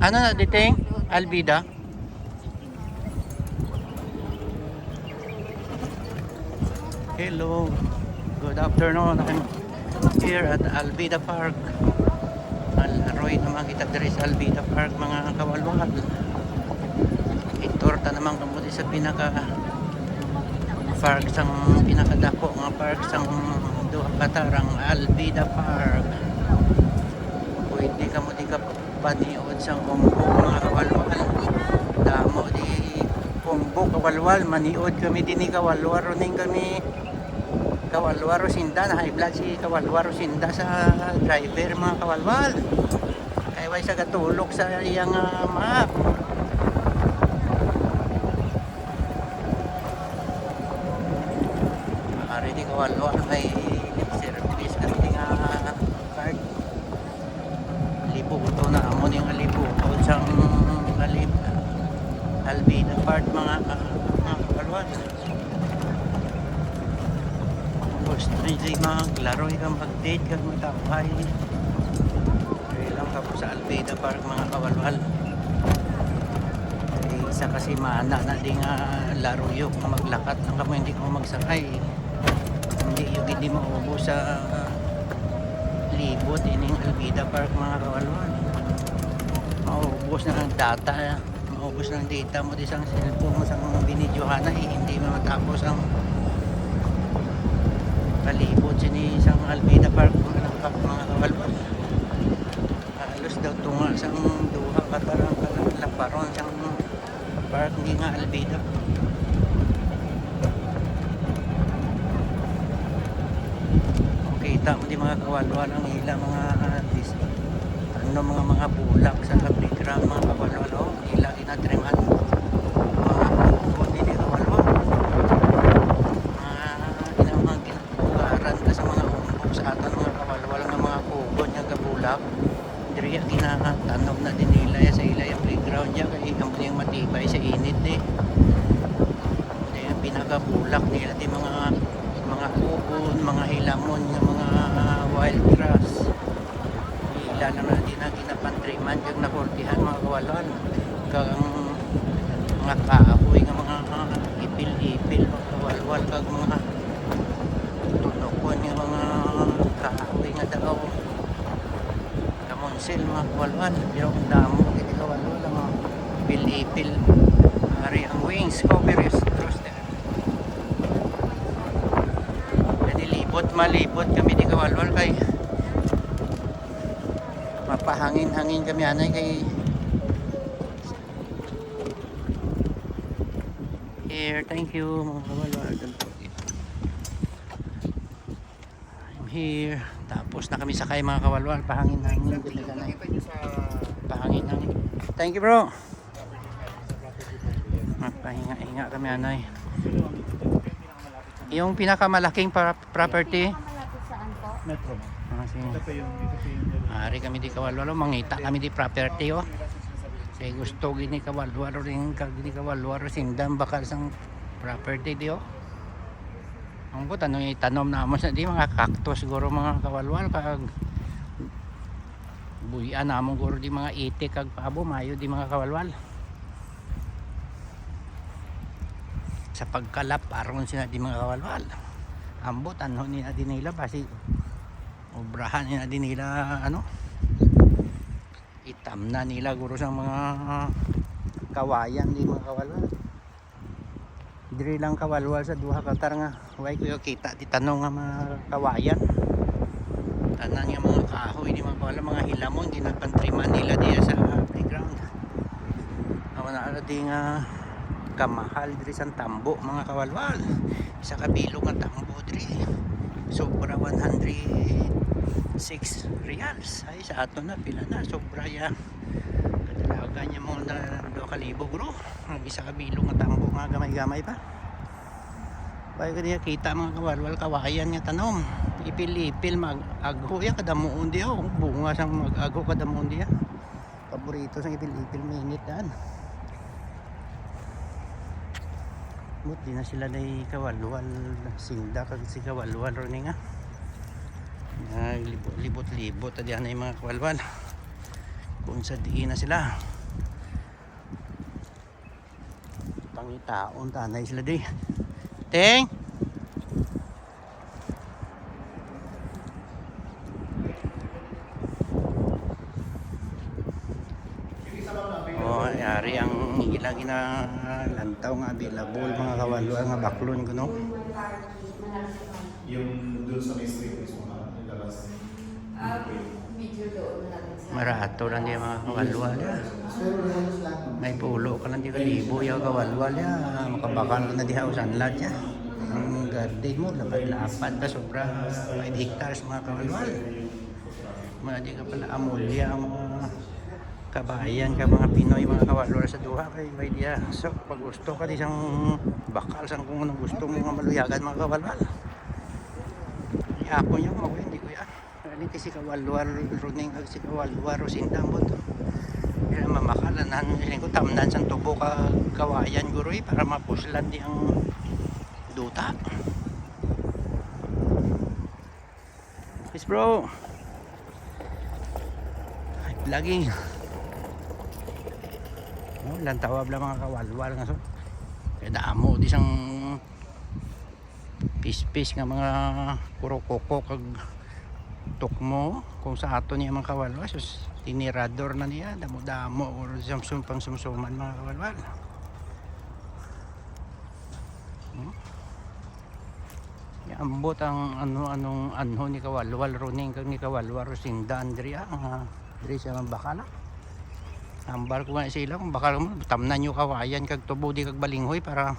Ano na diting? Albida? Hello. Good afternoon. I'm here at Albida Park. Alaroy naman kita diri sa Albida Park mga kawalwal. Itorta naman kamuti sa pinaka park sang pinakadako nga park sang duha katarang Albida Park. Pwede kamuti ka paniod sang kumbok mga kawalwal. Damo di kumbok kawalwal, maniod kami din ni kawalwal ning kami kawalwaro sinda na high blood si kawalwaro sinda sa driver mga kawalwal kaya way sa gatulog sa iyang map. Ari di kawalwal may service kami nga card libo ito na amo yung libo o sang Albida Park mga kawalwal. Hindi maglaro kang mag-date kang magkapay lang tapos sa Albida Park mga kawalwal isa kasi maana na di nga laro yung maglakat ng kamo hindi ko magsakay hindi yung hindi maubos sa libot ining Albida Park mga kawalwal maubos na ang data maubos na ang data mo di sang cellphone mo sang binidyohan na hindi matapos ang kalibot sini isang Albida Park mga kawalwal halos daw tunga sang duha katarang laparon sang park hindi nga Albida kita mo di mga kawalwal ang ila mga mga bulak sa playground mga kawalwal ila inatriman diriya ginatanog na din nila sa ila yung playground niya kaya yung matibay sa init yung pinakabulak nila di mga ubon, mga hilamon mga wild grass ila lang na din na ginapantriman yung nakortihan mga kawalwan kang mga kahoy ng mga ipil-ipil mga kawalwal kag mga tunokon yung mga kahoy nga daw Monsel mga kawalwal pero ang damo hindi kawalwal ang mga pil-ipil hari ang wings coverage roster jadi malibot kami di kawalwal kay mapahangin-hangin kami anay kay here thank you mga kawalwal I'm here. Tapos na kami sakay mga kawalwal, pahangin-hangin pahangin-hangin. Thank you bro. Magpahinga-hinga kami anay. Yung pinakamalaking property saan po? Metro. Ari kami di kawalwal, mangita kami di property Kaya gusto gini kawalwal ring gini kawalwal sindam bakal sang property di ang ko tanong itanom na amos na di mga cactus siguro mga kawalwal kag buyan namon guro di mga itik kag pabo mayo di mga kawalwal sa pagkalap aron sila di mga kawalwal ambot ano ni na din nila basi obrahan ni na din nila itam na nila guro sa mga kawayan di mga kawalwal diri lang kawalwal sa duha katar nga way ko kita di tanong nga mga kawayan tanan nga mga kahoy di mga kawalwal mga hilamon di nagpantriman nila diya sa playground awan na di nga kamahal diri sa tambo mga kawalwal sa kabilog nga tambo diri sobra 106 reals ay sa ato na pila na sobra ya kadalagan niya mo na 2,000 bro ang isa kabilog nga tambo nga gamay-gamay pa bayo ka niya kita mga kawalwal kawayan nga tanom ipil-ipil mag-agho yan kadamuon diya bunga sang mag-agho kadamuon diya paborito sang ipil-ipil minit yan but di na sila na kawalwal sinda kag si kawalwal ron nga libot-libot na diyan na yung mga kawalwal kung sa diin na sila pangitaon tanay sila di. Teng. Oh, yari ang ilagi na lantaw nga available mga kawalwa nga baklon ko no. Yung dun sa may street mismo na nilabas. Video doon na natin sa... Marato lang di mga kawalwa ya. May pulo ka lang di kalibo yung kawalwa ya. Makabakal ka na di hausan lahat ya. Ang garden mo, lapad-lapad na sobra 5 hectares mga kawalwa. Mga di ka pala amulya ang mga kabayan ka mga Pinoy mga kawalwa sa duha kay may dia. So pag gusto ka di sang bakal sang kung anong gusto mo nga maluyagan mga kawalwa. Ako yung mga hindi ko yan. Hindi si kawalwa runing ag si kawalwa rosindang mo to. Kaya mamakalanan ko tamnan sang tubo ka kawayan guroy para mapuslan di ang duta. Peace bro. Lagi. Oh, lantawab lang mga kawalwal nga so. Kaya damo di sang pis-pis nga mga puro koko kag tukmo kung sa ato niya mga kawalwal sus tinirador na niya damo-damo or samsum pang sumsuman mga kawalwal. Ambot ang anong ni kawalwal runing kag ni kawalwal rosinda Andrea diri sa bakala. Ambar ko nga sila kung bakal mo tamnan nyo kawayan kag tubo di kag balinghoy para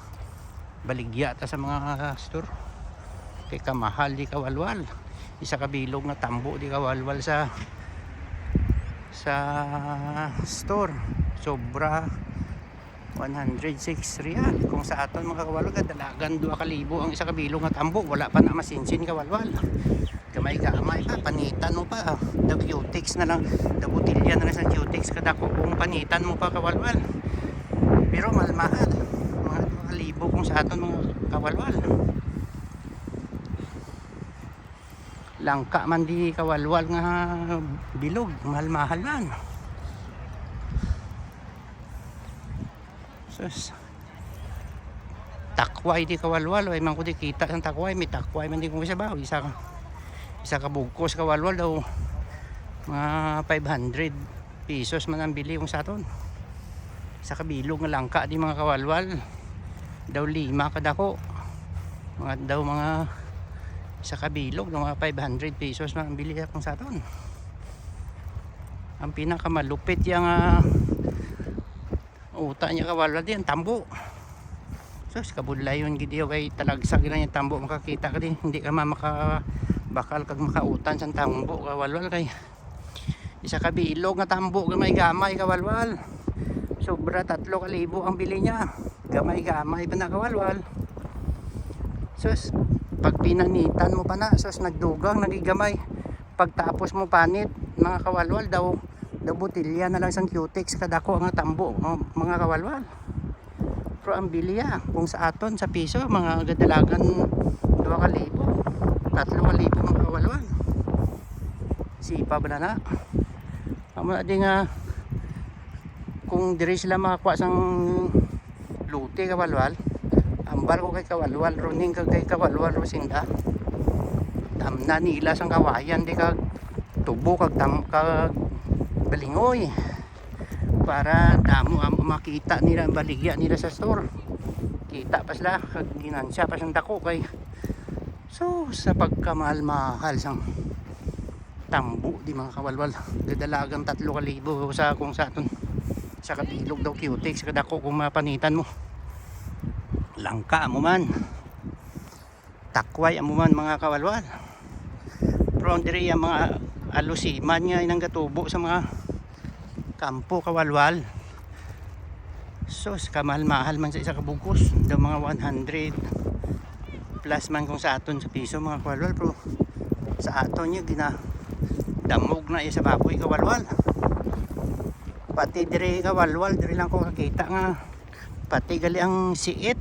baligya ta sa mga store. Kay kamahal di kawalwal. Isa ka bilog na tambo di kawalwal sa store. Sobra 106 real. Kung sa aton mga kawalwal kadalagan 2,000 ang isa ka bilog na tambo. Wala pa na masinsin kawalwal. Gamay-gamay pa, panitan mo pa. The cutex na lang, the botilya na lang sa cutex kada ko kung panitan mo pa kawalwal. Pero mahal-mahal. Mga 2,000 kung sa aton mga kawalwal. Langka man di kawalwal nga bilog, mahal-mahal man. Sus. Takway di kawalwal, ay man ko di kita ng takway, may takway man di kung isa ba, isa ka bugkos kawalwal daw mga 500 pesos man ang bili kung sa aton. Isa ka bilog nga langka di mga kawalwal daw 5 kadako mga isa ka bilog ng mga 500 pesos man ang bili kung sa aton. Ang pinakamalupit yung uta niya kawalwal di ang tambo. So kabudlay yun gidi ay talagsag na yung tambo makakita ka din hindi ka bakal kag makautan sa tambo kawalwal kay isa ka bilog nga tambo gamay-gamay kawalwal. Sobra 3,000 ang bili niya. Gamay-gamay pa na kawalwal. Sus pag pinanitan mo pa na sus nagdugang nagigamay. Pagtapos mo panit mga kawalwal daw botilya na lang sang cutex kadako ang tambo mga kawalwal. Pero ang bilya kung sa aton sa piso mga gadalagan 2,000 3,000 mga kawalwal. Sipa ba na amo na di nga kung diri sila makakuha sang luti kawalwal ambal ko kay kawalwal runing kay kawalwal rosinda tamna nila sang kawayan di kag tubo kag balingoy para damo makita nila ang baligya nila sa store. Kita pa sila kag ginansya pa sang dako kay so sa pagkamahal-mahal sang tambo di mga kawalwal dadalagang 3,000 sa kung sa aton sa kabilog daw cutex kadako kung mapanitan mo langka mo man takway mo man mga kawalwal. Pero diri ang mga alusiman nga inang gatubo sa mga kampo kawalwal sus kamahal-mahal man sa isa ka bugkos daw mga 100 plus man kung sa aton sa piso mga kawalwal. Pero sa aton niya damog na iya sa baboy kawalwal. Pati diri kawalwal diri lang ko kakita nga pati gali ang siit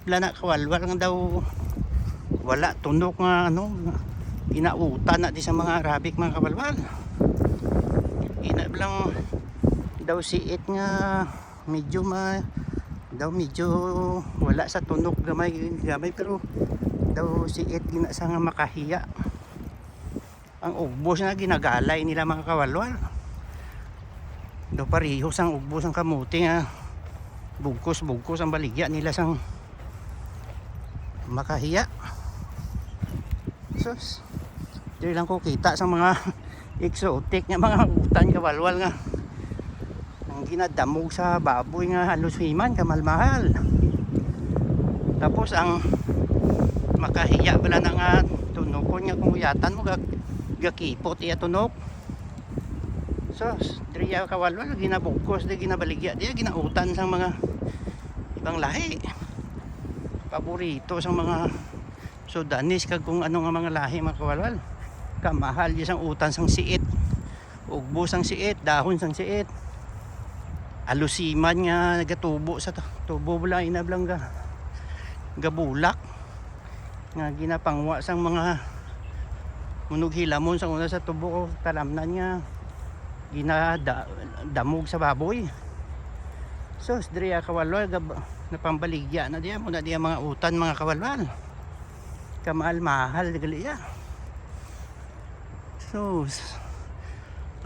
lang na kawalwal nga daw wala tunok nga pinautan na di sa mga Arabic mga kawalwal. Ina lang daw siit nga medyo medyo wala sa tunog gamay pero daw siit gina sa nga makahiya. Ang ugbos na ginagalay nila mga kawalwal. Daw parehos ang ugbos ang kamuti nga bugkos ang baligya nila sang makahiya. Sus, di lang ko kita sa mga exotic nga mga utan kawalwal nga ang ginadamog sa baboy nga halos himan kamalmahal. Tapos ang makahiya pala na nga tunokon nga kung uyatan mo gakipot iya tunok. Sus, driya kawalwal ginabugkos di ginabaligya di ginautan sang mga ibang lahi. Paborito sang mga Sudanese kag kung ano nga mga lahi mga kawalwal. Kamahal di sang utan sang siit. Ugbo sang siit, dahon sang siit. Alusiman nga nagatubo sa tubo bula inablang gabulak nga ginapangwa sang mga munog hilamon sang una sa tubo ko talamnan nga ginadamog sa baboy. Sus, driya kawalwal napambaligya na diya muna diya mga utan mga kawalwal. Kamahal-mahal gali ya. Sus,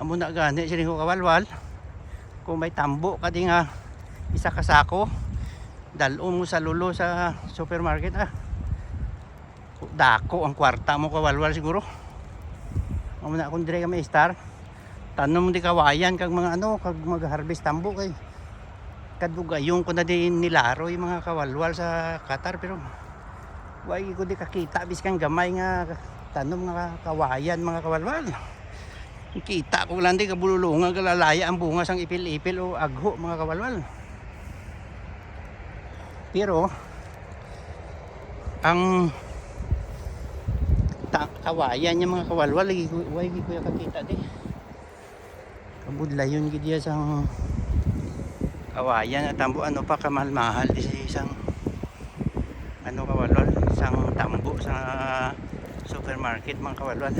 amo na gani sini ko kawalwal. Kung may tambo ka di nga isa ka sako dalon mo sa lulo sa supermarket dako ang kwarta mo kawalwal siguro. Amo na kung dire ka may star tanom di kawayan kag mga kag mag-harvest tambo kay kadugayong ko na din nilaro yung mga kawalwal sa Qatar pero way ko di kakita biskang gamay nga tanom nga kawayan mga kawalwal. Kita ko lang di kabululungan kalalaya ang bunga sang ipil-ipil o agho mga kawalwal. Pero ang kawayan niya mga kawalwal way ko ya kakita di. Kabudlayon gid ya sang kawayan at tambo pa kamahal-mahal di sa isang kawalwal isang tambo sa supermarket mga kawalwal.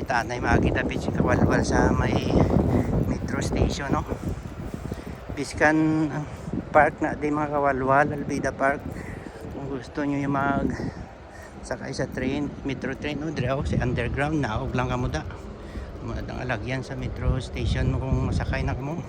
Tanay makita si kawalwal sa may metro station biskan park na di mga kawalwal Albida Park kung gusto nyo yung sakay sa train metro train si underground na og lang kamo da ang alagyan sa metro station mo kung masakay na kamo.